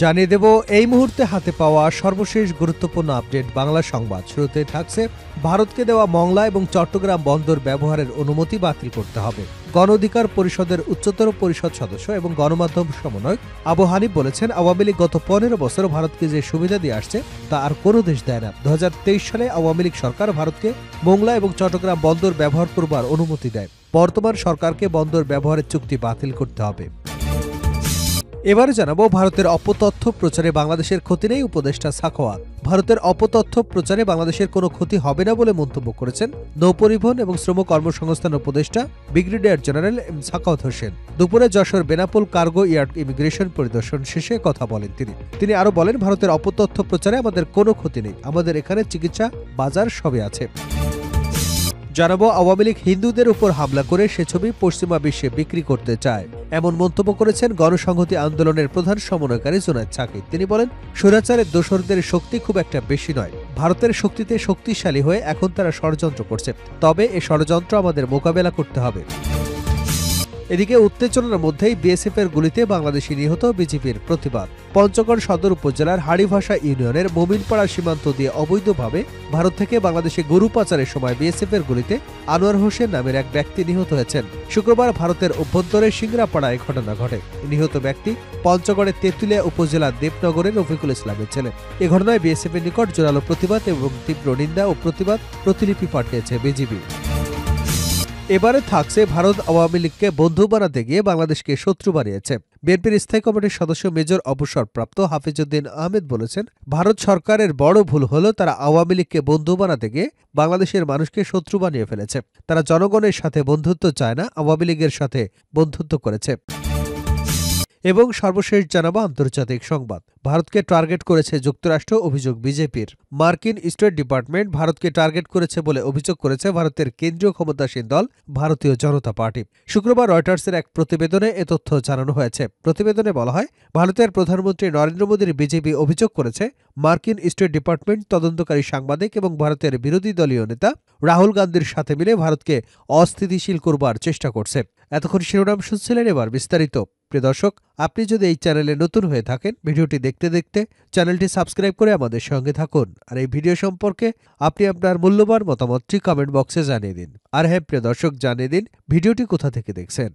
জানিয়ে দেব এই মুহূর্তে হাতে পাওয়া সর্বশেষ গুরুত্বপূর্ণ আপডেট বাংলা সংবাদ। শুরুতে থাকছে ভারতকে দেওয়া মংলা এবং চট্টগ্রাম বন্দর ব্যবহারের অনুমতি বাতিল করতে হবে। গণ অধিকার পরিষদের উচ্চতর পরিষদ সদস্য এবং গণমাধ্যম সমন্বয়ক আবু হানিফ বলেছেন, আওয়ামী লীগ গত 15 বছর ভারতকে যে সুবিধা দিয়ে আসছে তা আর কোনো দেশ দেয় না। 2023 সালে আওয়ামী লীগ সরকার ভারতকে মংলা এবং চট্টগ্রাম বন্দর ব্যবহার করবার অনুমতি দেয়। বর্তমান সরকারকে বন্দর ব্যবহারের চুক্তি বাতিল করতে হবে। এবারে জানাবো ভারতের অপতথ্য প্রচারে বাংলাদেশের ক্ষতি নেই উপদেষ্টা সাখাওয়াত। ভারতের অপতথ্য প্রচারে বাংলাদেশের কোনো ক্ষতি হবে না বলে মন্তব্য করেছেন নৌপরিবহন এবং শ্রম কর্মসংস্থান উপদেষ্টা brigadier general M Sakhawat Hossain. দুপুরে Jessore Benapole cargo yard immigration পরিদর্শন শেষে কথা বলেন তিনি আরো বলেন, ভারতের অপতথ্য প্রচারে আমাদের কোনো ক্ষতি নেই, আমাদের এখানে চিকিৎসা বাজার সবে আছে। জানাবো আওয়ামী লীগ হিন্দুদের উপর হামলা করে সে ছবি পশ্চিমা বিশ্বে বিক্রি করতে চায়, এমন মন্তব্য করেছেন গণসংহতি আন্দোলনের প্রধান সমন্বয়কারী জুনায়েদ সাকিব। তিনি বলেন, স্বৈরাচারের দোসরদের শক্তি খুব একটা বেশি নয়, ভারতের শক্তিতে শক্তিশালী হয়ে এখন তারা ষড়যন্ত্র করছে, তবে এ ষড়যন্ত্র আমাদের মোকাবেলা করতে হবে। এদিকে উত্তেজনার মধ্যেই বিএসএফ এর গুলিতে বাংলাদেশি নিহত, বিজেপির প্রতিবাদ। পঞ্চগড় সদর উপজেলার হাড়িভাষা ইউনিয়নের মোমিনপাড়া সীমান্ত দিয়ে অবৈধভাবে ভারত থেকে বাংলাদেশে গরু পাচারের সময় বিএসএফ এর গুলিতে আনোয়ার হোসেন নামের এক ব্যক্তি নিহত হয়েছেন। শুক্রবার ভারতের অভ্যন্তরে সিংড়াপাড়ায় ঘটনা ঘটে। নিহত ব্যক্তি পঞ্চগড়ের তেঁতুলিয়া উপজেলার দেবনগরের রফিকুল ইসলামের ছেলে। এ ঘটনায় বিএসএফ এর নিকট জোরালো প্রতিবাদ এবং তীব্র নিন্দা ও প্রতিবাদ প্রতিলিপি পাঠিয়েছে বিজিবি। এবারে থাকছে ভারত আওয়ামী লীগকে বন্ধু বানাতে গিয়ে বাংলাদেশকে শত্রু বানিয়েছে। বিএনপির স্থায়ী কমিটির সদস্য মেজর অবসরপ্রাপ্ত হাফিজউদ্দিন আহমেদ বলেছেন, ভারত সরকারের বড় ভুল হলো তারা আওয়ামী লীগকে বন্ধু বানাতে গিয়ে বাংলাদেশের মানুষকে শত্রু বানিয়ে ফেলেছে। তারা জনগণের সাথে বন্ধুত্ব চায় না, আওয়ামী লীগের সাথে বন্ধুত্ব করেছে। এবং সর্বশেষ জানাবো আন্তর্জাতিক সংবাদ। ভারতকে টার্গেট করেছে যুক্তরাষ্ট্র, অভিযোগ বিজেপির। মার্কিন স্টেট ডিপার্টমেন্ট ভারতকে টার্গেট করেছে বলে অভিযোগ করেছে ভারতের কেন্দ্রীয় ক্ষমতাসীন দল ভারতীয় জনতা পার্টি। শুক্রবার রয়টার্সের এক প্রতিবেদনে এ তথ্য জানানো হয়েছে। প্রতিবেদনে বলা হয়, ভারতের প্রধানমন্ত্রী নরেন্দ্র মোদীর বিজেপি অভিযোগ করেছে মার্কিন স্টেট ডিপার্টমেন্ট তদন্তকারী সাংবাদিক এবং ভারতের বিরোধী দলীয় নেতা রাহুল গান্ধীর সাথে মিলে ভারতকে অস্থিতিশীল করবার চেষ্টা করছে। এতক্ষণ শিরোনাম শুনছিলেন, এবার বিস্তারিত। প্রিয় দর্শক, আপনি যদি এই চ্যানেলে নতুন হয়ে থাকেন, ভিডিওটি দেখতে দেখতে চ্যানেলটি সাবস্ক্রাইব করে আমাদের সঙ্গে থাকুন। আর এই ভিডিও সম্পর্কে আপনি আপনার মূল্যবান মতামতটি কমেন্ট বক্সে জানিয়ে দিন। আর হ্যাঁ প্রিয় দর্শক, জানিয়ে দিন ভিডিওটি কোথা থেকে দেখছেন।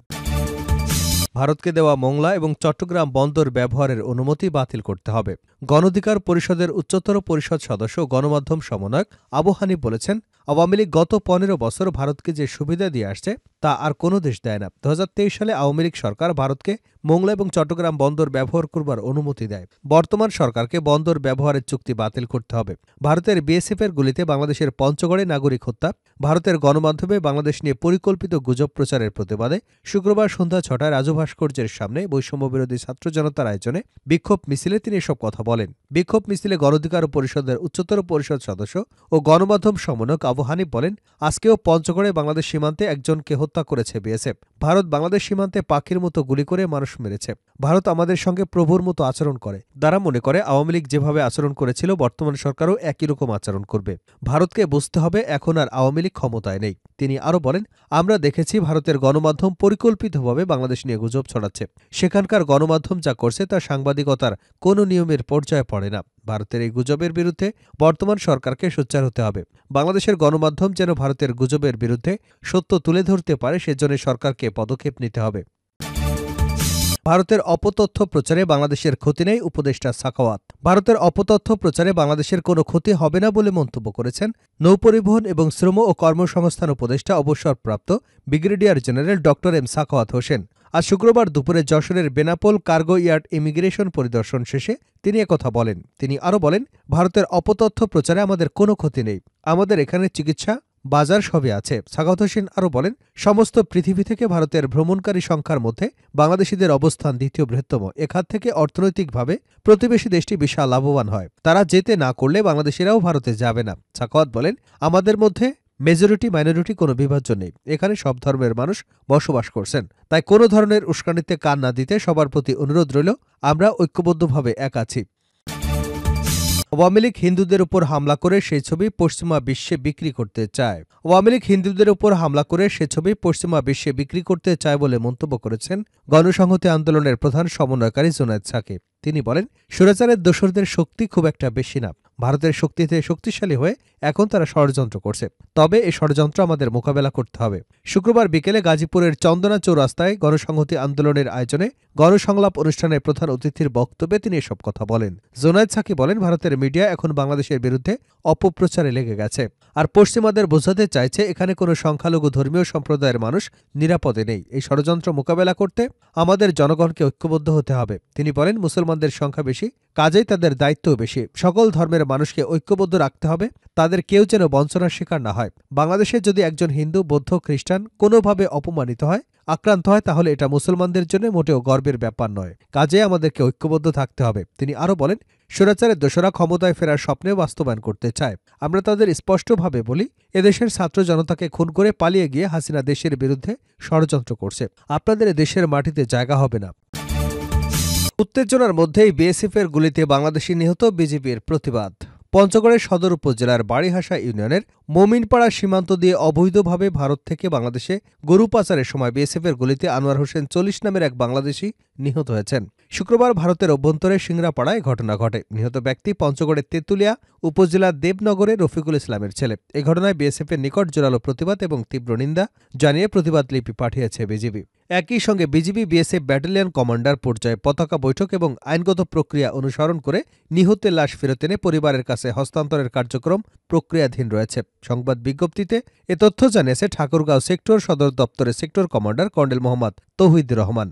ভারতকে দেওয়া মংলা এবং চট্টগ্রাম বন্দর ব্যবহারের অনুমতি বাতিল করতে হবে। গণ অধিকার পরিষদের উচ্চতর পরিষদ সদস্য গণমাধ্যম সমন্বয়ক আবু হানিফ বলেছেন, আওয়ামী লীগ গত 15 বছর ভারতকে যে সুবিধা দিয়ে আসছে তা আর কোনো দেশ দেয় না। 2023 সালে আওয়ামী লীগ সরকার ভারতকে মংলা এবং চট্টগ্রাম বন্দর ব্যবহার করবার অনুমতি দেয়। বর্তমান সরকারকে বন্দর ব্যবহারের চুক্তি বাতিল করতে হবে। ভারতের বিএসএফ এর গুলিতে বাংলাদেশের পঞ্চগড়ে নাগরিক হত্যা, ভারতের গণমাধ্যমে বাংলাদেশ নিয়ে পরিকল্পিত গুজব প্রচারের প্রতিবাদে শুক্রবার সন্ধ্যা 6টায় রাজু ভাস্কর্যের সামনে বৈষম্যবিরোধী ছাত্র জনতার আয়োজনে বিক্ষোভ মিছিলে তিনি এসব কথা বলেন। বিক্ষোভ মিছিলে গণ অধিকার পরিষদের উচ্চতর পরিষদ সদস্য ও গণমাধ্যম সমন্বয়ক আবু হানিফ বলেন, আজকেও পঞ্চগড়ে বাংলাদেশ সীমান্তে একজনকে হত্যা করেছে বিএসএফ। ভারত বাংলাদেশ সীমান্তে পাখির মতো গুলি করে মানুষ মেরেছে। ভারত আমাদের সঙ্গে প্রভুর মতো আচরণ করে। তারা মনে করে আওয়ামী লীগ যেভাবে আচরণ করেছিল বর্তমান সরকারও একই রকম আচরণ করবে। ভারতকে বুঝতে হবে এখন আর আওয়ামী লীগ ক্ষমতায় নেই। তিনি আরও বলেন, আমরা দেখেছি ভারতের গণমাধ্যম পরিকল্পিতভাবে বাংলাদেশ নিয়ে গুজব ছড়াচ্ছে। সেখানকার গণমাধ্যম যা করছে তা সাংবাদিকতার কোনো নিয়মের পর্যায়ে পড়ে না। ভারতের এই গুজবের বিরুদ্ধে বর্তমান সরকারকে সোচ্চার হতে হবে। বাংলাদেশের গণমাধ্যম যেন ভারতের গুজবের বিরুদ্ধে সত্য তুলে ধরতে পারে, সেজন্য সরকারকে পদক্ষেপ নিতে হবে। ভারতের অপতথ্য প্রচারে বাংলাদেশের ক্ষতি নেই উপদেষ্টা সাখাওয়াত। ভারতের অপতথ্য প্রচারে বাংলাদেশের কোনো ক্ষতি হবে না বলে মন্তব্য করেছেন নৌপরিবহন এবং শ্রম ও কর্মসংস্থান উপদেষ্টা অবসরপ্রাপ্ত brigadier general doctor M Sakhawat Hossain. আজ শুক্রবার দুপুরে যশোরের বেনাপোল কার্গো ইয়ার্ড ইমিগ্রেশন পরিদর্শন শেষে তিনি একথা বলেন। তিনি আরও বলেন, ভারতের অপতথ্য প্রচারে আমাদের কোনো ক্ষতি নেই, আমাদের এখানে চিকিৎসা বাজার সবে আছে। সাখাওয়াত হোসেন আরও বলেন, সমস্ত পৃথিবী থেকে ভারতের ভ্রমণকারী সংখ্যার মধ্যে বাংলাদেশিদের অবস্থান দ্বিতীয় বৃহত্তম। এখান থেকে অর্থনৈতিকভাবে প্রতিবেশী দেশটি বিশাল লাভবান হয়। তারা যেতে না করলে বাংলাদেশিরাও ভারতে যাবে না। সাখাওয়াত বলেন, আমাদের মধ্যে মেজরিটি মাইনরিটি কোনো বিভাজ্য নেই। এখানে সব ধর্মের মানুষ বসবাস করছেন। তাই কোনো ধরনের উস্কানিতে কান না দিতে সবার প্রতি অনুরোধ রইল, আমরা ঐক্যবদ্ধভাবে এক আছি। আওয়ামী লীগ হিন্দুদের উপর হামলা করে সেই ছবি পশ্চিমা বিশ্বে বিক্রি করতে চায়। আওয়ামী লীগ হিন্দুদের উপর হামলা করে সে ছবি পশ্চিমা বিশ্বে বিক্রি করতে চায় বলে মন্তব্য করেছেন গণসংহতি আন্দোলনের প্রধান সমন্বয়কারী জুনায়েদ সাকিব। তিনি বলেন, স্বৈরাচারের দোসরদের শক্তি খুব একটা বেশি না। ভারতের শক্তিতে শক্তিশালী হয়ে এখন তারা ষড়যন্ত্র করছে। তবে এই ষড়যন্ত্র আমাদের মোকাবেলা করতে হবে। শুক্রবার বিকেলে গাজীপুরের চন্দনা চৌরাস্তায় গণসংহতি আন্দোলনের আয়োজনে গণসংলাপ অনুষ্ঠানে প্রধান অতিথির বক্তব্যে তিনি এসব কথা বলেন। জোনায়েদ সাকি বলেন, ভারতের মিডিয়া এখন বাংলাদেশের বিরুদ্ধে অপপ্রচারে লেগে গেছে, আর পশ্চিমাদের বোঝাতে চাইছে এখানে কোনো সংখ্যালঘু ধর্মীয় সম্প্রদায়ের মানুষ নিরাপদে নেই। এই ষড়যন্ত্র মোকাবেলা করতে আমাদের জনগণকে ঐক্যবদ্ধ হতে হবে। তিনি বলেন, মুসলমানদের সংখ্যা বেশি, কাজেই তাদের দায়িত্বও বেশি। সকল ধর্মের মানুষকে ঐক্যবদ্ধ রাখতে হবে, তাদের কেউ যেন বঞ্চনার শিকার না হয়। বাংলাদেশে যদি একজন হিন্দু, বৌদ্ধ, খ্রিস্টান কোনোভাবে অপমানিত হয়, আক্রান্ত হয়, তাহলে এটা মুসলমানদের জন্য মোটেও গর্বের ব্যাপার নয়। কাজে আমাদেরকে ঐক্যবদ্ধ থাকতে হবে। তিনি আরও বলেন, স্বৈরাচারের দোসরা ক্ষমতায় ফেরার স্বপ্নেও বাস্তবায়ন করতে চায়। আমরা তাদের স্পষ্টভাবে বলি, এদেশের ছাত্র জনতাকে খুন করে পালিয়ে গিয়ে হাসিনা দেশের বিরুদ্ধে ষড়যন্ত্র করছে। আপনাদের দেশের মাটিতে জায়গা হবে না। উত্তেজনার মধ্যেই বিএসএফের গুলিতে বাংলাদেশি নিহত, বিজিবির প্রতিবাদ। পঞ্চগড়ের সদর উপজেলার বাড়িহাসা ইউনিয়নের মোমিনপাড়া সীমান্ত দিয়ে অবৈধভাবে ভারত থেকে বাংলাদেশে গরু পাচারের সময় বিএসএফের গুলিতে আনোয়ার হোসেন ৪০ নামের এক বাংলাদেশি নিহত হয়েছেন। শুক্রবার ভারতের অভ্যন্তরে সিংড়াপাড়ায় ঘটনা ঘটে। নিহত ব্যক্তি পঞ্চগড়ের তেঁতুলিয়া উপজেলার দেবনগরের রফিকুল ইসলামের ছেলে। এ ঘটনায় বিএসএফের নিকট জোরালো প্রতিবাদ এবং তীব্র নিন্দা জানিয়ে প্রতিবাদ লিপি পাঠিয়েছে বিজিবি। একই সঙ্গে বিজিবি বিএসএফ ব্যাটালিয়ন কমান্ডার পর্যায়ে পতাকা বৈঠক এবং আইনগত প্রক্রিয়া অনুসরণ করে নিহতের লাশ ফেরত এনে পরিবারের কাছে হস্তান্তরের কার্যক্রম প্রক্রিয়াধীন রয়েছে। সংবাদ বিজ্ঞপ্তিতে এ তথ্য জানিয়েছে ঠাকুরগাঁও সেক্টর সদর দপ্তরের সেক্টর কমান্ডার কর্নেল মোহাম্মদ তৌহিদ রহমান।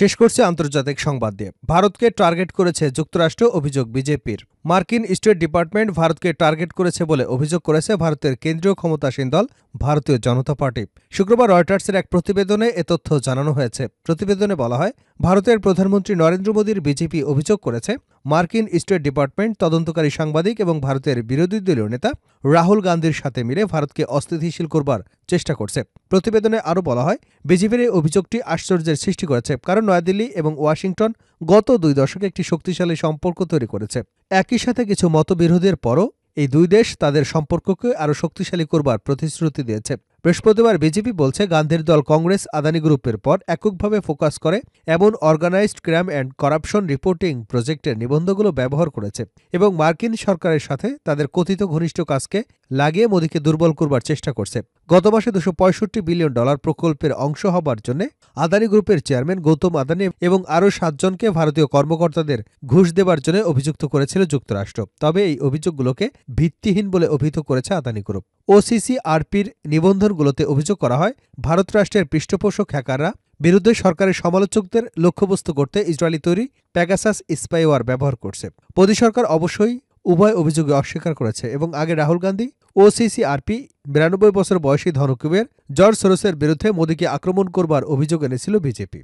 শেষ করছে আন্তর্জাতিক সংবাদ দিয়ে। ভারতকে টার্গেট করেছে যুক্তরাষ্ট্র, অভিযোগ বিজেপির। মার্কিন স্টেট ডিপার্টমেন্ট ভারতকে টার্গেট করেছে বলে অভিযোগ করেছে ভারতের কেন্দ্রীয় ক্ষমতাসীন দল ভারতীয় জনতা পার্টি। শুক্রবার রয়টার্সের এক প্রতিবেদনে এ তথ্য জানানো হয়েছে। প্রতিবেদনে বলা হয়, ভারতের প্রধানমন্ত্রী নরেন্দ্র মোদীর বিজেপি অভিযোগ করেছে মার্কিন স্টেট ডিপার্টমেন্ট তদন্তকারী সাংবাদিক এবং ভারতের বিরোধী দলীয় নেতা রাহুল গান্ধীর সাথে মিলে ভারতকে অস্থিতিশীল করবার চেষ্টা করছে। প্রতিবেদনে আরও বলা হয়, বিজেপির এই অভিযোগটি আশ্চর্যের সৃষ্টি করেছে, কারণ নয়াদিল্লি এবং ওয়াশিংটন গত 2 দশকে একটি শক্তিশালী সম্পর্ক তৈরি করেছে। একই সাথে কিছু মতবিরোধের পরও এই দুই দেশ তাদের সম্পর্ককে আরও শক্তিশালী করবার প্রতিশ্রুতি দিয়েছে। বৃহস্পতিবার বিজেপি বলছে, গান্ধীর দল কংগ্রেস আদানি গ্রুপের পর এককভাবে ফোকাস করে এমন organized crime and corruption reporting প্রজেক্টের নিবন্ধগুলো ব্যবহার করেছে এবং মার্কিন সরকারের সাথে তাদের কথিত ঘনিষ্ঠ কাজকে লাগিয়ে মোদীকে দুর্বল করবার চেষ্টা করছে। গত মাসে $265 বিলিয়ন প্রকল্পের অংশ হবার জন্য আদানি গ্রুপের চেয়ারম্যান গৌতম আদানি এবং আরও 7 জনকে ভারতীয় কর্মকর্তাদের ঘুষ দেবার জন্য অভিযুক্ত করেছিল যুক্তরাষ্ট্র। তবে এই অভিযোগগুলোকে ভিত্তিহীন বলে অভিহিত করেছে আদানি গ্রুপ। ওসিসিআরপির নিবন্ধনগুলোতে অভিযোগ করা হয়, ভারত রাষ্ট্রের পৃষ্ঠপোষক হ্যাকাররা বিরুদ্ধে সরকারের সমালোচকদের লক্ষ্যবস্তু করতে ইসরায়েলি তৈরি প্যাগাসাস স্পাইওয়্যার ব্যবহার করছে। মোদী সরকার অবশ্যই উভয় অভিযোগে অস্বীকার করেছে এবং আগে রাহুল গান্ধী ওসিসিআরপি 92 বছর বয়সী ধনকুবের জর্জ সোরসের বিরুদ্ধে মোদীকে আক্রমণ করবার অভিযোগ এনেছিল বিজেপি।